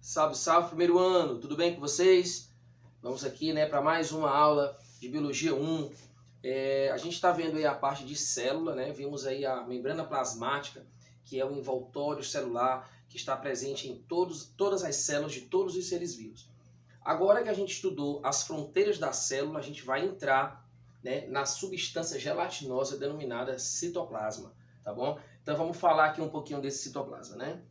Salve, salve, primeiro ano, tudo bem com vocês? Vamos aqui, para mais uma aula de Biologia 1. A gente está vendo aí a parte de célula, Vimos aí a membrana plasmática, que é o envoltório celular que está presente em todas as células de todos os seres vivos. Agora que a gente estudou as fronteiras da célula, a gente vai entrar, na substância gelatinosa denominada citoplasma, tá bom? Então vamos falar aqui um pouquinho desse citoplasma,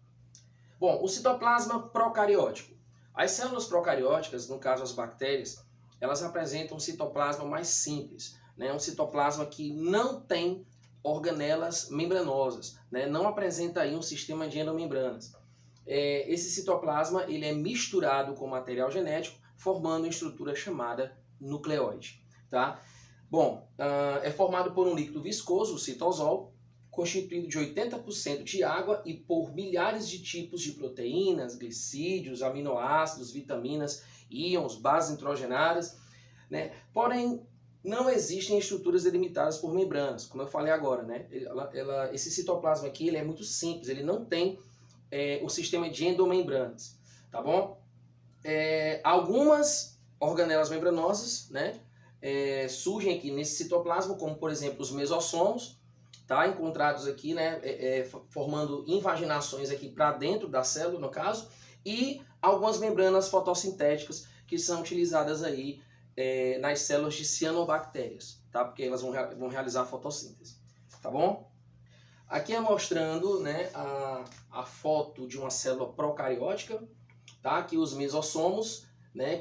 Bom, o citoplasma procariótico. As células procarióticas, no caso as bactérias, elas apresentam um citoplasma mais simples, um citoplasma que não tem organelas membranosas, não apresenta aí um sistema de endomembranas. Esse citoplasma ele é misturado com material genético, formando uma estrutura chamada nucleóide. Tá? Bom, é formado por um líquido viscoso, o citosol, constituído de 80% de água e por milhares de tipos de proteínas, glicídios, aminoácidos, vitaminas, íons, bases nitrogenadas, Porém, não existem estruturas delimitadas por membranas, como eu falei agora, Esse citoplasma aqui ele é muito simples, ele não tem o sistema de endomembranas, tá bom? Algumas organelas membranosas, surgem aqui nesse citoplasma, como por exemplo os mesossomos, encontrados aqui, formando invaginações aqui para dentro da célula, no caso, e algumas membranas fotossintéticas que são utilizadas aí nas células de cianobactérias, porque elas vão realizar a fotossíntese, tá bom? Aqui é mostrando, a foto de uma célula procariótica, Aqui os mesossomos,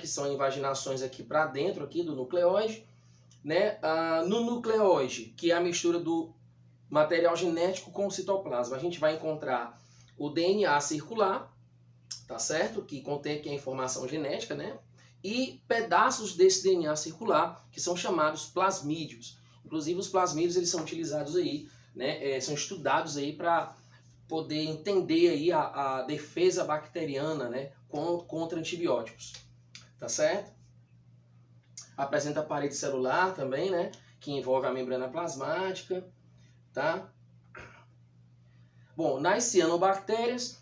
que são invaginações aqui para dentro aqui do nucleóide, No nucleóide, que é a mistura do material genético com o citoplasma, a gente vai encontrar o DNA circular, tá certo? Que contém aqui a informação genética, E pedaços desse DNA circular, que são chamados plasmídios. Inclusive os plasmídios eles são utilizados aí, são estudados aí para poder entender aí a defesa bacteriana, contra antibióticos, tá certo? Apresenta a parede celular também, que envolve a membrana plasmática, tá? Bom, nas cianobactérias,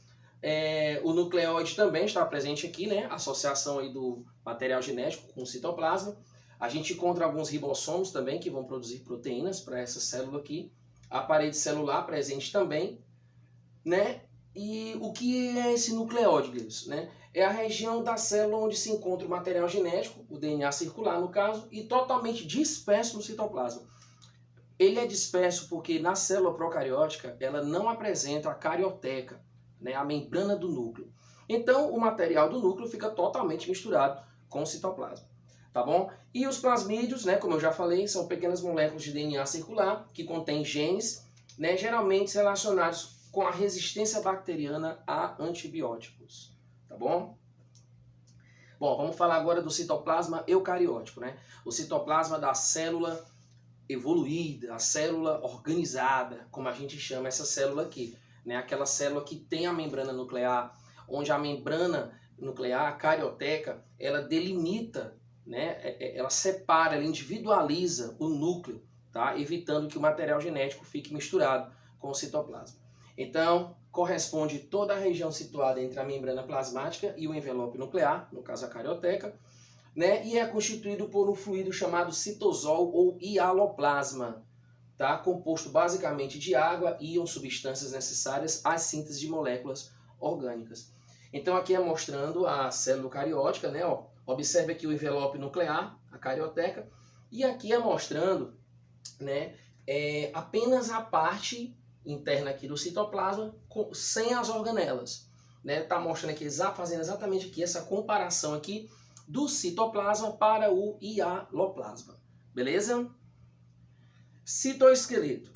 o nucleóide também está presente aqui, Associação aí do material genético com o citoplasma. A gente encontra alguns ribossomos também que vão produzir proteínas para essa célula aqui. A parede celular presente também, E o que é esse nucleóide, Gleison, É a região da célula onde se encontra o material genético, o DNA circular no caso, e totalmente disperso no citoplasma. Ele é disperso porque na célula procariótica ela não apresenta a carioteca, a membrana do núcleo. Então o material do núcleo fica totalmente misturado com o citoplasma, tá bom? E os plasmídios, como eu já falei, são pequenas moléculas de DNA circular que contêm genes, geralmente relacionados com a resistência bacteriana a antibióticos, tá bom? Bom, vamos falar agora do citoplasma eucariótico, O citoplasma da célula evoluída, a célula organizada, como a gente chama essa célula aqui, Aquela célula que tem a membrana nuclear, onde a membrana nuclear, a carioteca, ela delimita, ela separa, ela individualiza o núcleo, evitando que o material genético fique misturado com o citoplasma. Então, corresponde toda a região situada entre a membrana plasmática e o envelope nuclear, no caso a carioteca, E é constituído por um fluido chamado citosol ou hialoplasma, composto basicamente de água, íons, substâncias necessárias à síntese de moléculas orgânicas. Então aqui é mostrando a célula cariótica, Observe aqui o envelope nuclear, a carioteca, e aqui é mostrando, apenas a parte interna aqui do citoplasma sem as organelas, Tá mostrando aqui, fazendo exatamente aqui essa comparação aqui do citoplasma para o hialoplasma, beleza? Citoesqueleto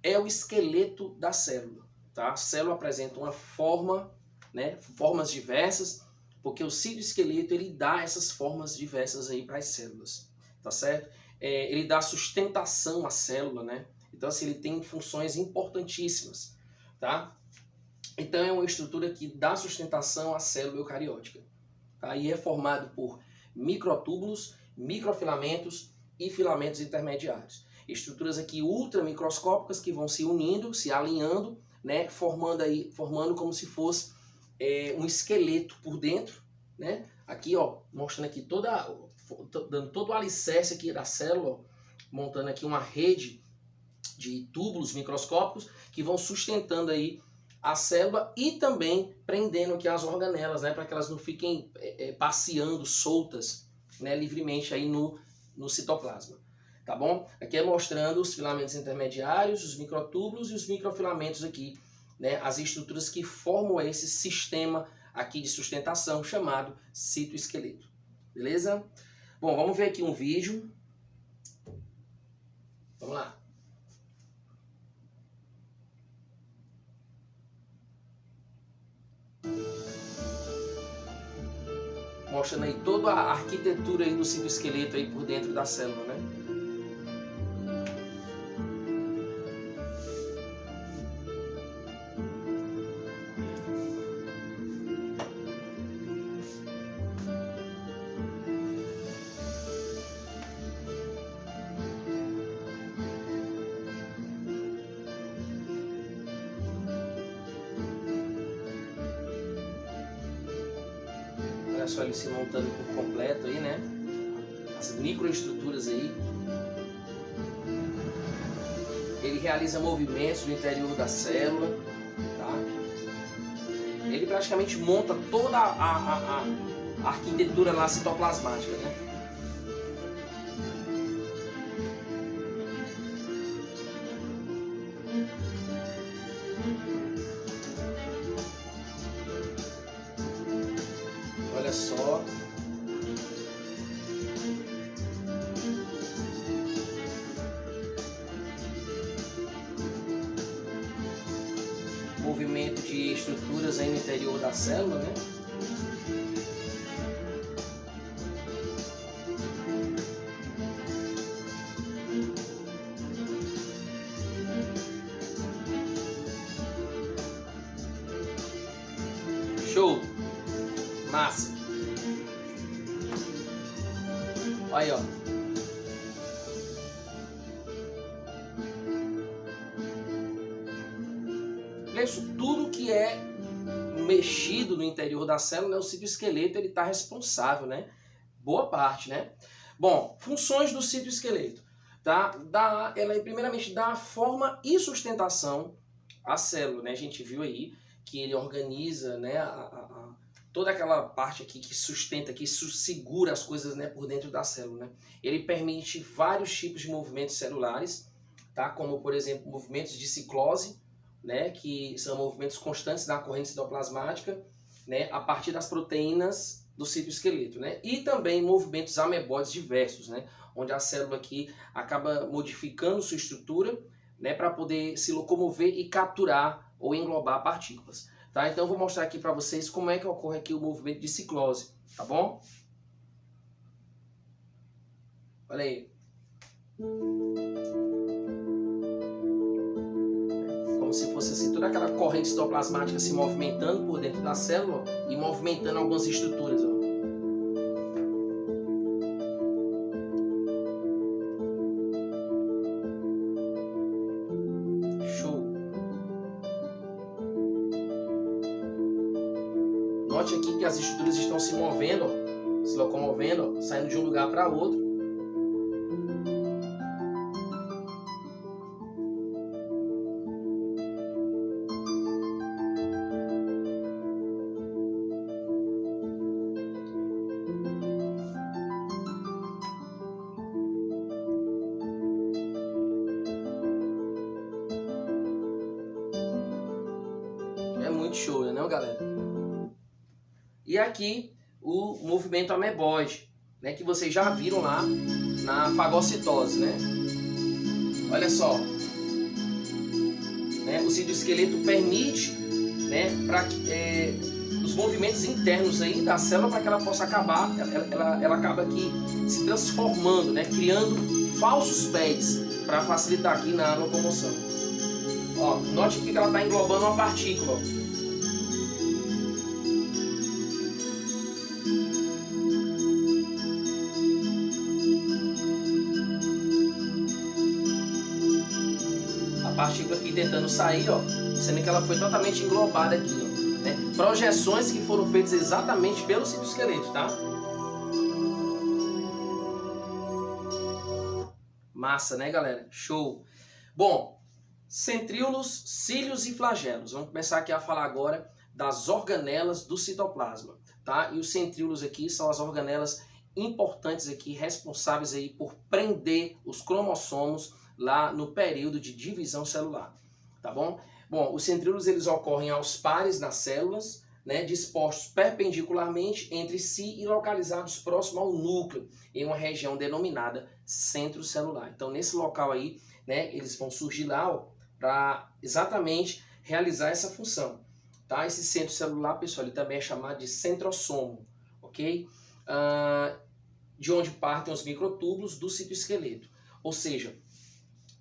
é o esqueleto da célula, A célula apresenta uma forma, formas diversas, porque o citoesqueleto ele dá essas formas diversas aí para as células, tá certo? Ele dá sustentação à célula, Então assim, ele tem funções importantíssimas, Então é uma estrutura que dá sustentação à célula eucariótica, E é formado por microtúbulos, microfilamentos e filamentos intermediários. Estruturas aqui ultramicroscópicas que vão se unindo, se alinhando, formando como se fosse um esqueleto por dentro, né? Aqui, ó, mostrando aqui dando todo o alicerce aqui da célula, ó, montando aqui uma rede de túbulos microscópicos que vão sustentando aí a célula e também prendendo aqui as organelas, né, para que elas não fiquem passeando soltas, né, livremente aí no citoplasma. Tá bom? Aqui é mostrando os filamentos intermediários, os microtúbulos e os microfilamentos aqui, né, as estruturas que formam esse sistema aqui de sustentação chamado citoesqueleto. Beleza? Bom, vamos ver aqui um vídeo. Vamos lá. Mostrando aí toda a arquitetura aí do citoesqueleto aí por dentro da célula, né? Olha só ele se montando por completo aí, né? As microestruturas aí. Ele realiza movimentos no interior da célula, tá? Ele praticamente monta toda a arquitetura lá citoplasmática, né? Olha só. Movimento de estruturas aí no interior da célula, né? Show! Massa! Olha aí, ó. Isso tudo que é mexido no interior da célula, né, o citoesqueleto ele está responsável, né? Boa parte, né? Bom, funções do citoesqueleto, tá? Ela primeiramente dá forma e sustentação à célula, né? A gente viu aí que ele organiza, né, toda aquela parte aqui que sustenta, que segura as coisas, né, por dentro da célula, né? Ele permite vários tipos de movimentos celulares, tá? Como, por exemplo, movimentos de ciclose, né, que são movimentos constantes da corrente citoplasmática, né, a partir das proteínas do citoesqueleto, né, e também movimentos amebóides diversos, né, onde a célula aqui acaba modificando sua estrutura, né, para poder se locomover e capturar ou englobar partículas. Tá? Então eu vou mostrar aqui para vocês como é que ocorre aqui o movimento de ciclose, tá bom? Olha aí. Se fosse assim, toda aquela corrente citoplasmática se movimentando por dentro da célula e movimentando algumas estruturas. Ó. Show! Note aqui que as estruturas estão se movendo, ó, se locomovendo, ó, saindo de um lugar para outro. É muito show, né, galera? E aqui o movimento amebóide, né, que vocês já viram lá na fagocitose, né? Olha só, né, o citoesqueleto permite, né, os movimentos internos aí da célula para que ela possa acabar, ela acaba aqui se transformando, né, criando falsos pés para facilitar aqui na locomoção. Ó, note aqui que ela está englobando uma partícula. Ó. A partícula aqui tentando sair, ó, sendo que ela foi totalmente englobada aqui, ó, né? projeções que foram feitas exatamente pelo citoesqueleto, tá? Massa, né, galera? Show! Bom, centríolos, cílios e flagelos. Vamos começar aqui a falar agora das organelas do citoplasma, tá? E os centríolos aqui são as organelas importantes aqui, responsáveis aí por prender os cromossomos lá no período de divisão celular, tá bom? Bom, os centríolos eles ocorrem aos pares nas células, né, dispostos perpendicularmente entre si e localizados próximo ao núcleo, em uma região denominada centro celular. Então, nesse local aí, né, eles vão surgir lá para exatamente realizar essa função, tá? Esse centro celular, pessoal, ele também é chamado de centrosomo, ok? De onde partem os microtúbulos do citoesqueleto. Ou seja,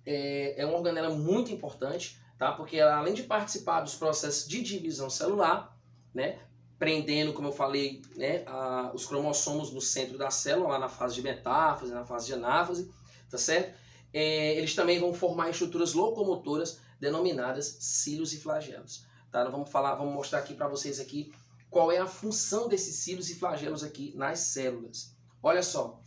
é uma organela muito importante, tá? Porque ela, além de participar dos processos de divisão celular, né, prendendo, como eu falei, né, os cromossomos no centro da célula, lá na fase de metáfase, na fase de anáfase, tá certo? Eles também vão formar estruturas locomotoras denominadas cílios e flagelos, tá? Vamos mostrar aqui para vocês aqui qual é a função desses cílios e flagelos aqui nas células. Olha só,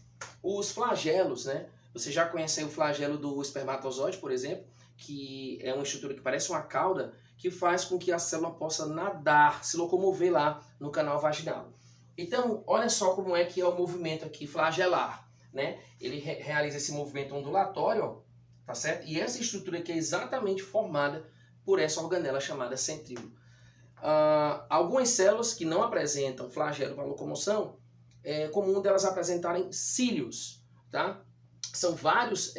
os flagelos, né? Você já conhece o flagelo do espermatozoide, por exemplo, que é uma estrutura que parece uma cauda, que faz com que a célula possa nadar, se locomover lá no canal vaginal. Então, olha só como é que é o movimento aqui flagelar, né? Ele realiza esse movimento ondulatório, ó, tá certo? E essa estrutura aqui é exatamente formada por essa organela chamada centríolo. Algumas células que não apresentam flagelo para locomoção, é comum delas apresentarem cílios, tá? São várias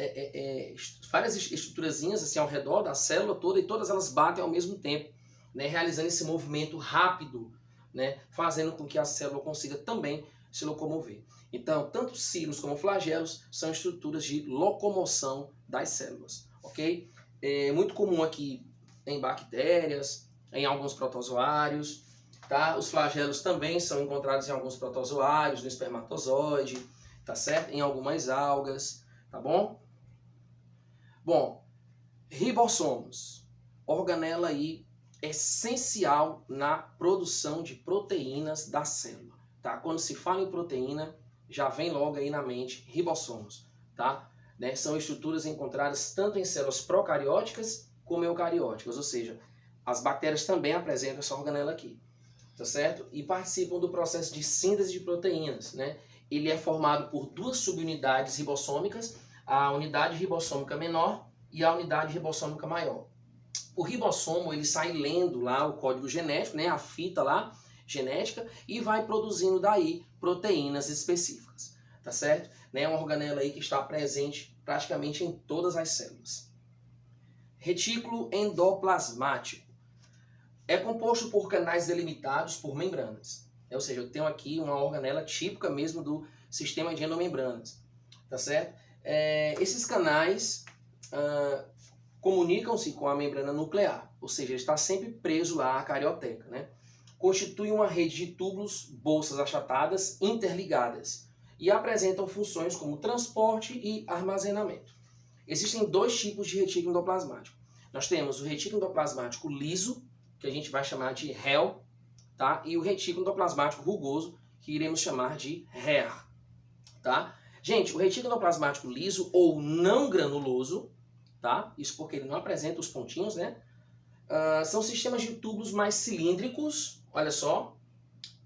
estruturazinhas assim ao redor da célula toda e todas elas batem ao mesmo tempo, né, realizando esse movimento rápido, né, fazendo com que a célula consiga também se locomover. Então, tanto cílios como flagelos são estruturas de locomoção das células, ok? É muito comum aqui em bactérias, em alguns protozoários, tá? Os flagelos também são encontrados em alguns protozoários, no espermatozoide, tá certo? Em algumas algas, tá bom? Bom, ribossomos, organela aí essencial na produção de proteínas da célula, tá? Quando se fala em proteína, já vem logo aí na mente ribossomos, tá? Né? São estruturas encontradas tanto em células procarióticas como eucarióticas, ou seja, as bactérias também apresentam essa organela aqui, tá certo? E participam do processo de síntese de proteínas, né? Ele é formado por duas subunidades ribossômicas, a unidade ribossômica menor e a unidade ribossômica maior. O ribossomo ele sai lendo lá o código genético, né, a fita lá genética, e vai produzindo daí proteínas específicas, tá certo? É uma organela aí que está presente praticamente em todas as células. Retículo endoplasmático é composto por canais delimitados por membranas. Ou seja, eu tenho aqui uma organela típica mesmo do sistema de endomembranas, tá certo? Esses canais comunicam-se com a membrana nuclear, ou seja, ele está sempre preso lá à carioteca, né? Constitui uma rede de túbulos, bolsas achatadas, interligadas, e apresentam funções como transporte e armazenamento. Existem dois tipos de retículo endoplasmático. Nós temos o retículo endoplasmático liso, que a gente vai chamar de REL, tá? E o retículo endoplasmático rugoso, que iremos chamar de RER, tá? Gente, o retículo endoplasmático liso ou não granuloso, tá? Isso porque ele não apresenta os pontinhos, né? São sistemas de túbulos mais cilíndricos, olha só,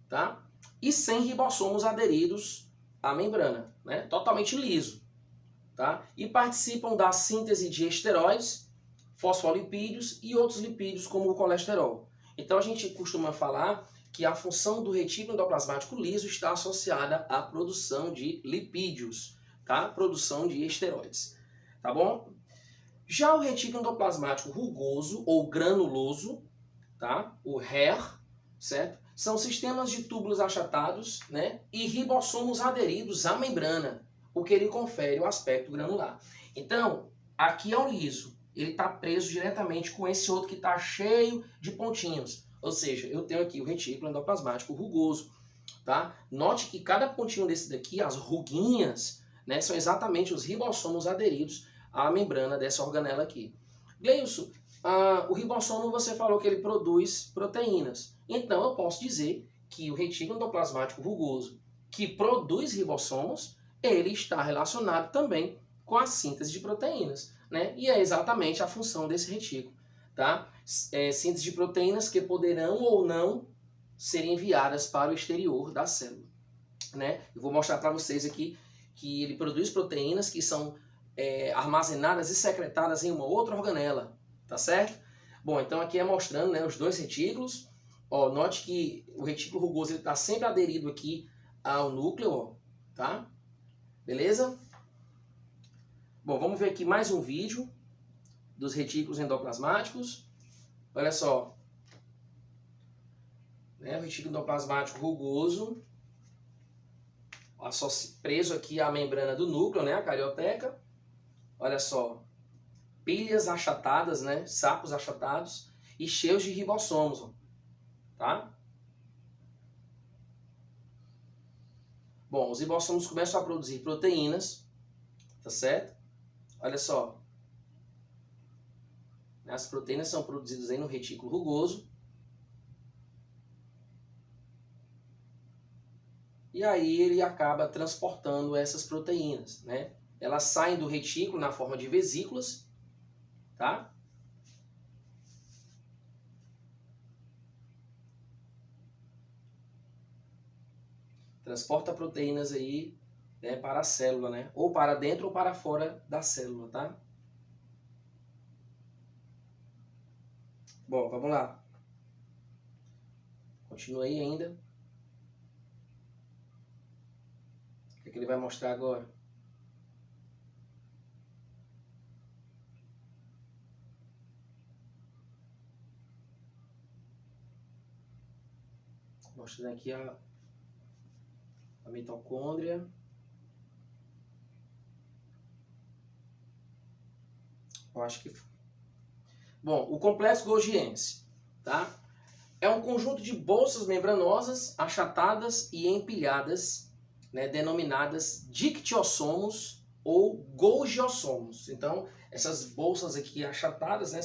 tá? E sem ribossomos aderidos à membrana, né? Totalmente liso, tá? E participam da síntese de esteróides, fosfolipídios e outros lipídios como o colesterol. Então a gente costuma falar que a função do retículo endoplasmático liso está associada à produção de lipídios, tá? Produção de esteroides, tá bom? Já o retículo endoplasmático rugoso ou granuloso, tá? O RER, certo? São sistemas de túbulos achatados, né? E ribossomos aderidos à membrana, o que ele confere o aspecto granular. Então, aqui é o liso, ele está preso diretamente com esse outro que está cheio de pontinhos. Ou seja, eu tenho aqui o retículo endoplasmático rugoso, tá? Note que cada pontinho desse daqui, as ruguinhas, né, são exatamente os ribossomos aderidos à membrana dessa organela aqui. Gleilson, O ribossomo, você falou que ele produz proteínas. Então, eu posso dizer que o retículo endoplasmático rugoso, que produz ribossomos, ele está relacionado também com a síntese de proteínas, né? E é exatamente a função desse retículo, tá? Síntese de proteínas que poderão ou não ser enviadas para o exterior da célula, né? Eu vou mostrar para vocês aqui que ele produz proteínas que são armazenadas e secretadas em uma outra organela, tá certo? Bom, então aqui é mostrando, né, os dois retículos. Ó, note que o retículo rugoso está sempre aderido aqui ao núcleo, ó, tá? Beleza? Bom, vamos ver aqui mais um vídeo dos retículos endoplasmáticos. Olha só. Né, o retículo endoplasmático rugoso, preso aqui à membrana do núcleo, né, a carioteca. Olha só. Pilhas achatadas, né, sacos achatados e cheios de ribossomos, ó, tá? Bom, os ribossomos começam a produzir proteínas, tá certo? Olha só. As proteínas são produzidas aí no retículo rugoso. E aí ele acaba transportando essas proteínas, né? Elas saem do retículo na forma de vesículas, tá? Transporta proteínas aí, né, para a célula, né? Ou para dentro ou para fora da célula, tá? Bom, vamos lá. Continua aí ainda. O que é que ele vai mostrar agora? Mostrando aqui a mitocôndria. Eu acho que... Bom, o complexo golgiense, tá? É um conjunto de bolsas membranosas, achatadas e empilhadas, né, denominadas dictiossomos ou golgiossomos. Então, essas bolsas aqui achatadas, né,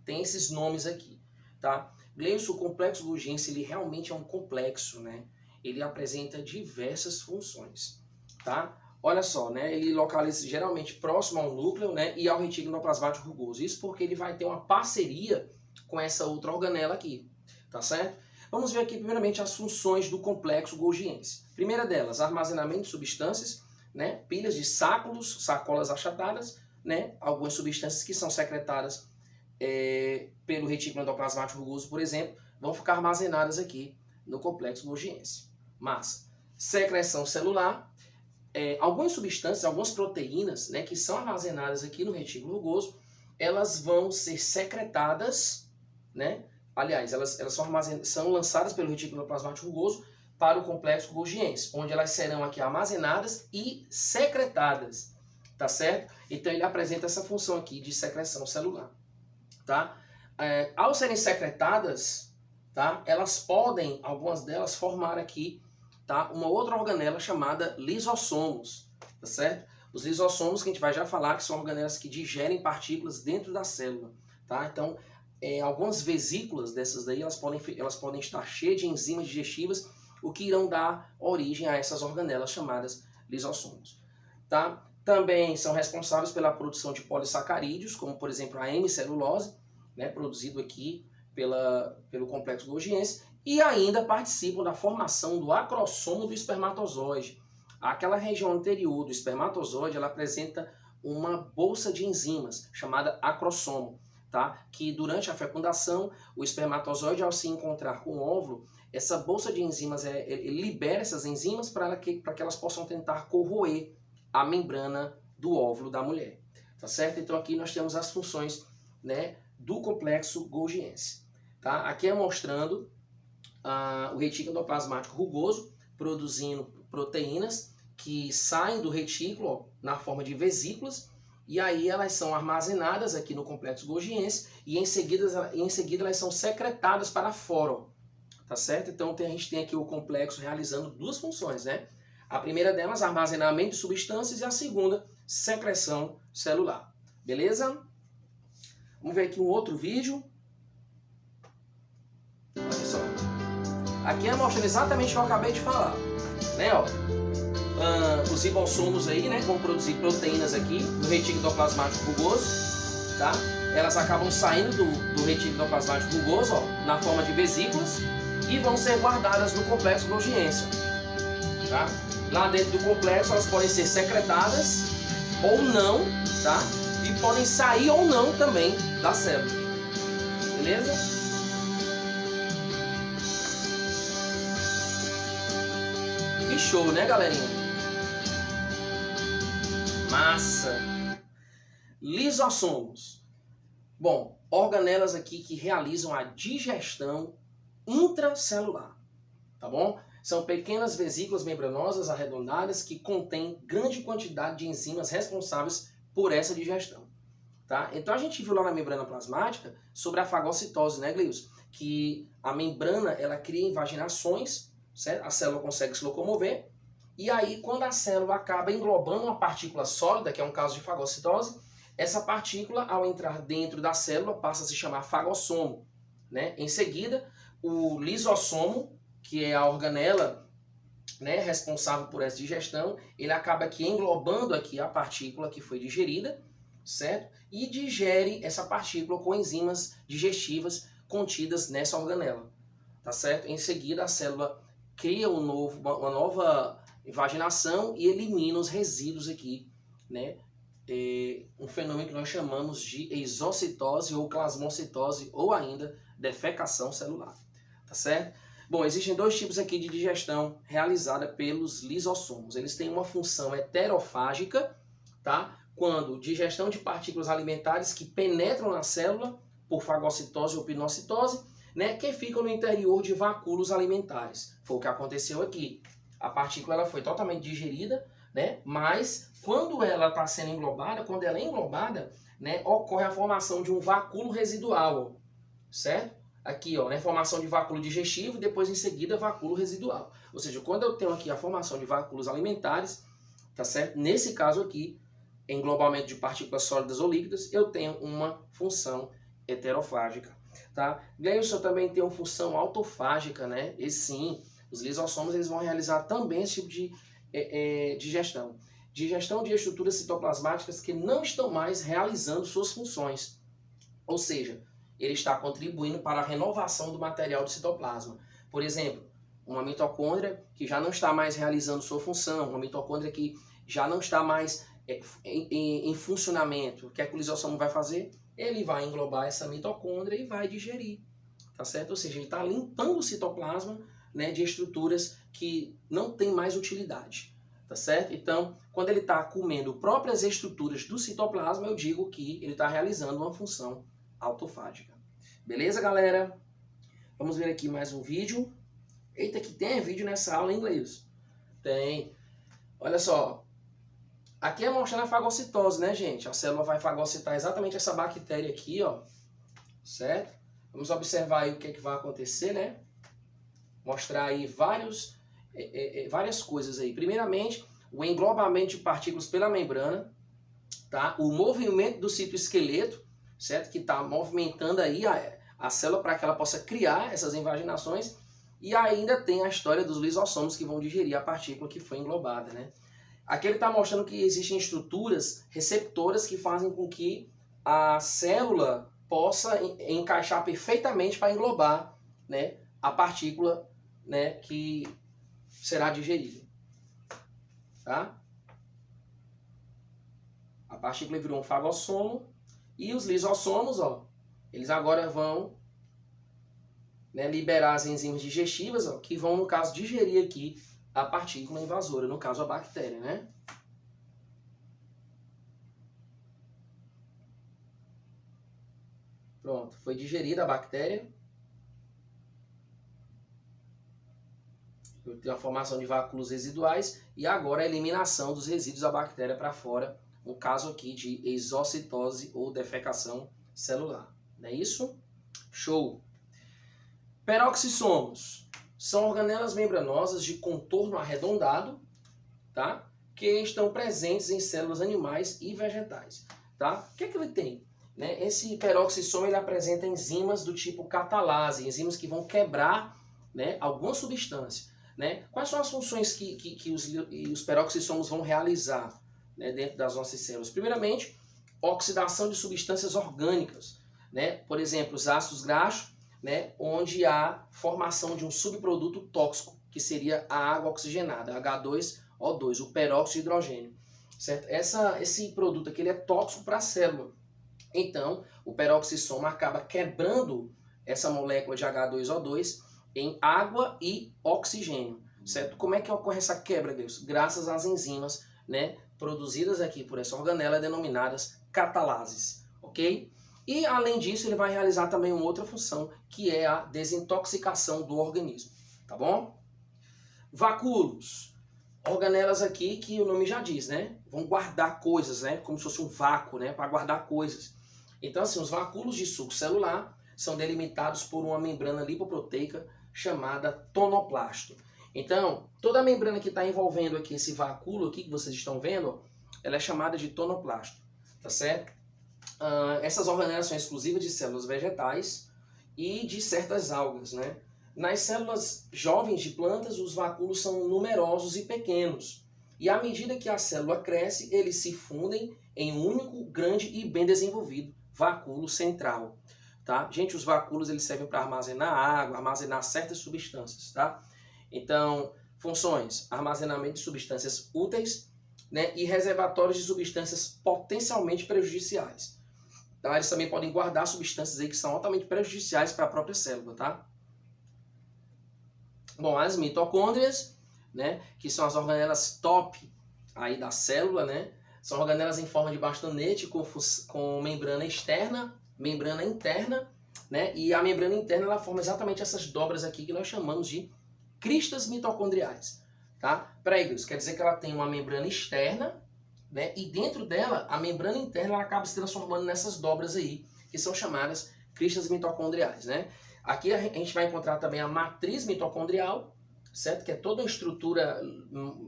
tem esses nomes aqui, tá? Gleison, o complexo golgiense, ele realmente é um complexo, né? Ele apresenta diversas funções, tá? Olha só, né? Ele localiza geralmente próximo ao núcleo, né, e ao retículo endoplasmático rugoso. Isso porque ele vai ter uma parceria com essa outra organela aqui, tá certo? Vamos ver aqui primeiramente as funções do complexo golgiense. Primeira delas, armazenamento de substâncias, né, pilhas de sáculos, sacolas achatadas, né, algumas substâncias que são secretadas pelo retículo endoplasmático rugoso, por exemplo, vão ficar armazenadas aqui no complexo golgiense. Massa. Secreção celular. Algumas substâncias, algumas proteínas, né, que são armazenadas aqui no retículo rugoso, elas vão ser secretadas, né? Aliás, elas são lançadas pelo retículo endoplasmático rugoso para o complexo golgiense, onde elas serão aqui armazenadas e secretadas, tá certo? Então ele apresenta essa função aqui de secreção celular, tá? Ao serem secretadas, tá? Algumas delas formar aqui, tá, uma outra organela chamada lisossomos, tá certo? Os lisossomos que a gente vai já falar que são organelas que digerem partículas dentro da célula, tá? Então, algumas vesículas dessas daí, elas podem estar cheias de enzimas digestivas, o que irão dar origem a essas organelas chamadas lisossomos, tá? Também são responsáveis pela produção de polissacarídeos, como por exemplo a hemicelulose, né, produzido aqui pelo complexo golgiense, e ainda participam da formação do acrossomo do espermatozoide. Aquela região anterior do espermatozoide, ela apresenta uma bolsa de enzimas chamada acrossomo, tá? Que durante a fecundação, o espermatozoide, ao se encontrar com o óvulo, essa bolsa de enzimas ele libera essas enzimas para que elas possam tentar corroer a membrana do óvulo da mulher, tá certo? Então aqui nós temos as funções, né, do complexo golgiense, tá? Aqui é mostrando o retículo endoplasmático rugoso produzindo proteínas que saem do retículo, ó, na forma de vesículas, e aí elas são armazenadas aqui no complexo golgiense e em seguida elas são secretadas para fora, ó, tá certo? Então a gente tem aqui o complexo realizando duas funções, né? A primeira delas, armazenamento de substâncias, e a segunda, secreção celular. Beleza? Vamos ver aqui um outro vídeo. Olha só. Aqui é mostrando exatamente o que eu acabei de falar. Né, ó. Os ribossomos aí, né, vão produzir proteínas aqui no retículo endoplasmático rugoso, tá? Elas acabam saindo do retículo endoplasmático rugoso, ó, na forma de vesículas e vão ser guardadas no complexo Golgiense, tá? Lá dentro do complexo elas podem ser secretadas ou não, tá? E podem sair ou não também da célula, beleza? Que show, né, galerinha? Massa! Lisossomos. Bom, organelas aqui que realizam a digestão intracelular, tá bom? São pequenas vesículas membranosas arredondadas que contêm grande quantidade de enzimas responsáveis por essa digestão, tá? Então a gente viu lá na membrana plasmática sobre a fagocitose, né, Gleilson? Que a membrana, ela cria invaginações, certo? A célula consegue se locomover. E aí, quando a célula acaba englobando uma partícula sólida, que é um caso de fagocitose, essa partícula, ao entrar dentro da célula, passa a se chamar fagossomo, né? Em seguida, o lisossomo, que é a organela, né, responsável por essa digestão, ele acaba aqui englobando aqui a partícula que foi digerida, certo? E digere essa partícula com enzimas digestivas contidas nessa organela, tá certo? Em seguida, a célula cria uma nova invaginação e elimina os resíduos aqui, né? Um fenômeno que nós chamamos de exocitose ou plasmocitose ou ainda defecação celular, tá certo? Bom, existem dois tipos aqui de digestão realizada pelos lisossomos. Eles têm uma função heterofágica, tá? Quando digestão de partículas alimentares que penetram na célula por fagocitose ou pinocitose, né, que ficam no interior de vacúolos alimentares. Foi o que aconteceu aqui. A partícula ela foi totalmente digerida, né, mas quando ela está sendo englobada, quando ela é englobada, né, ocorre a formação de um vacúolo residual, certo? Aqui, ó, né, formação de vacúolo digestivo e depois em seguida vacúolo residual. Ou seja, quando eu tenho aqui a formação de vacúolos alimentares, tá certo? Nesse caso aqui, englobamento de partículas sólidas ou líquidas, eu tenho uma função heterofágica, tá? Gleilson também tem uma função autofágica, né? E sim, os lisossomos eles vão realizar também esse tipo de digestão. Digestão de estruturas citoplasmáticas que não estão mais realizando suas funções. Ou seja, ele está contribuindo para a renovação do material do citoplasma. Por exemplo, uma mitocôndria que já não está mais realizando sua função, uma mitocôndria que já não está mais em funcionamento. O que é que o lisossomo vai fazer? Ele vai englobar essa mitocôndria e vai digerir, tá certo? Ou seja, ele está limpando o citoplasma, né, de estruturas que não têm mais utilidade, tá certo? Então, quando ele está comendo próprias estruturas do citoplasma, eu digo que ele está realizando uma função autofágica. Beleza, galera? Vamos ver aqui mais um vídeo. Eita, que tem vídeo nessa aula em inglês. Tem. Olha só. Aqui é mostrando a fagocitose, né, gente? A célula vai fagocitar exatamente essa bactéria aqui, ó. Certo? Vamos observar aí o que é que vai acontecer, né? Mostrar aí várias coisas aí. Primeiramente, o englobamento de partículas pela membrana, tá? O movimento do citoesqueleto, certo? Que está movimentando aí a célula para que ela possa criar essas invaginações. E ainda tem a história dos lisossomos que vão digerir a partícula que foi englobada, né? Aqui ele está mostrando que existem estruturas receptoras que fazem com que a célula possa encaixar perfeitamente para englobar, né, a partícula, né, que será digerida. Tá? A partícula virou um fagossomo e os lisossomos, ó, eles agora vão, né, liberar as enzimas digestivas, ó, que vão, no caso, digerir aqui a partícula invasora, no caso a bactéria, né? Pronto, foi digerida a bactéria. Tem a formação de vacúolos residuais e agora a eliminação dos resíduos da bactéria para fora, no caso aqui de exocitose ou defecação celular. Não é isso? Show! Peroxissomos são organelas membranosas de contorno arredondado, tá? Que estão presentes em células animais e vegetais, tá? O que é que ele tem? né? Esse peroxissomo ele apresenta enzimas do tipo catalase, enzimas que vão quebrar, né, alguma substância, né? Quais são as funções que os peroxissomos vão realizar, né, dentro das nossas células? Primeiramente, oxidação de substâncias orgânicas, né? Por exemplo, os ácidos graxos, né, onde há formação de um subproduto tóxico, que seria a água oxigenada, H2O2, o peróxido de hidrogênio. Certo? Esse produto aqui ele é tóxico para a célula. Então, o peroxissomo acaba quebrando essa molécula de H2O2 em água e oxigênio. Certo? Como é que ocorre essa quebra, Deus? Graças às enzimas, né, produzidas aqui por essa organela denominadas catalases. Ok? E, além disso, ele vai realizar também uma outra função, que é a desintoxicação do organismo. Tá bom? Vacúolos. Organelas aqui que o nome já diz, né? Vão guardar coisas, né? Como se fosse um vácuo, né? Para guardar coisas. Então, assim, os vacúolos de suco celular são delimitados por uma membrana lipoproteica chamada tonoplasto. Então, toda a membrana que está envolvendo aqui esse vacúolo aqui que vocês estão vendo, ela é chamada de tonoplasto, tá certo? Essas organelas são exclusivas de células vegetais e de certas algas, né? Nas células jovens de plantas, os vacúolos são numerosos e pequenos. E à medida que a célula cresce, eles se fundem em um único, grande e bem desenvolvido vacúolo central. Tá? Gente, os vacúolos eles servem para armazenar água, armazenar certas substâncias. Tá? Então, funções: armazenamento de substâncias úteis, né, e reservatórios de substâncias potencialmente prejudiciais. Tá? Eles também podem guardar substâncias aí que são altamente prejudiciais para a própria célula. Tá? Bom, as mitocôndrias, né, que são as organelas top aí da célula, né, são organelas em forma de bastonete com membrana externa, membrana interna, né, e a membrana interna ela forma exatamente essas dobras aqui que nós chamamos de cristas mitocondriais. Tá? Peraí, isso quer dizer que ela tem uma membrana externa, né, e dentro dela, a membrana interna ela acaba se transformando nessas dobras aí, que são chamadas cristas mitocondriais, né? Aqui a gente vai encontrar também a matriz mitocondrial, certo? Que é toda uma estrutura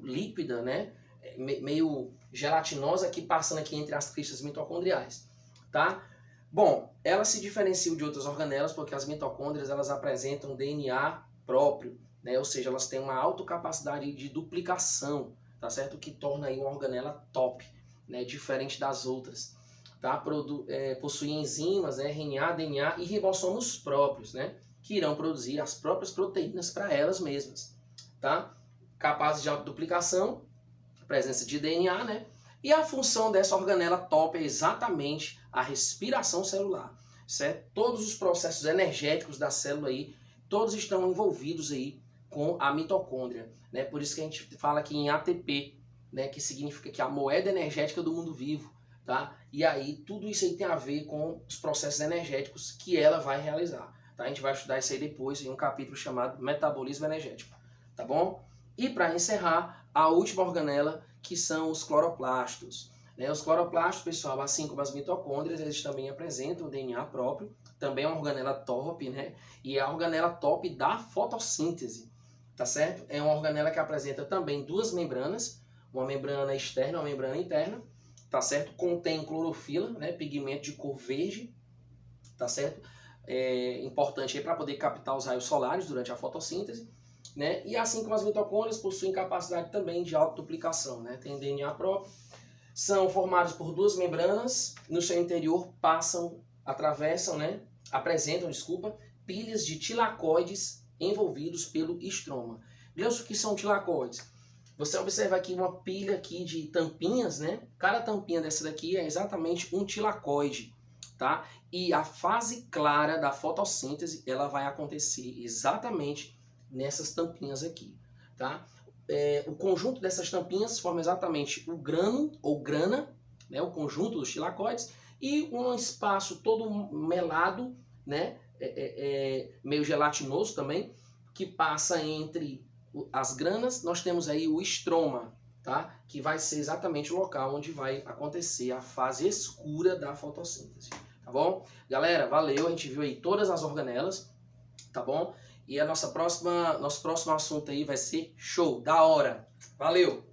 líquida, né? Meio gelatinosa, aqui passando aqui entre as cristas mitocondriais, tá? Bom, ela se diferencia de outras organelas porque as mitocôndrias elas apresentam DNA próprio, né? Ou seja, elas têm uma alta capacidade de duplicação, tá certo? O que torna aí uma organela top, né? Diferente das outras. Tá? Possui enzimas, né, RNA, DNA e ribossomos próprios, né, que irão produzir as próprias proteínas para elas mesmas. Tá? Capazes de autoduplicação, presença de DNA, né, e a função dessa organela top é exatamente a respiração celular. Certo? Todos os processos energéticos da célula aí, todos estão envolvidos aí com a mitocôndria. Né? Por isso que a gente fala aqui em ATP, né, que significa que é a moeda energética do mundo vivo. Tá? E aí tudo isso aí tem a ver com os processos energéticos que ela vai realizar. Tá? A gente vai estudar isso aí depois em um capítulo chamado Metabolismo Energético. Tá bom? E para encerrar, a última organela que são os cloroplastos. Né? Os cloroplastos, pessoal, assim como as mitocôndrias, eles também apresentam DNA próprio. Também é uma organela top, né? E é a organela top da fotossíntese. Tá certo? É uma organela que apresenta também duas membranas, uma membrana externa e uma membrana interna. Tá certo? Contém clorofila, né? Pigmento de cor verde, tá certo? É importante para poder captar os raios solares durante a fotossíntese, né? E assim como as mitocôndrias possuem capacidade também de autoduplicação, né? Tem DNA próprio, são formados por duas membranas, no seu interior apresentam pilhas de tilacoides envolvidos pelo estroma. Glaucio, o que são tilacoides? Você observa aqui uma pilha aqui de tampinhas, né? Cada tampinha dessa daqui é exatamente um tilacoide, tá? E a fase clara da fotossíntese, ela vai acontecer exatamente nessas tampinhas aqui, tá? O conjunto dessas tampinhas forma exatamente o grano ou grana, né? O conjunto dos tilacoides e um espaço todo melado, né? Meio gelatinoso também, que passa entre as granas. Nós temos aí o estroma, tá? Que vai ser exatamente o local onde vai acontecer a fase escura da fotossíntese, tá bom? Galera, valeu, a gente viu aí todas as organelas, tá bom? E nosso próximo assunto aí vai ser show, da hora. Valeu!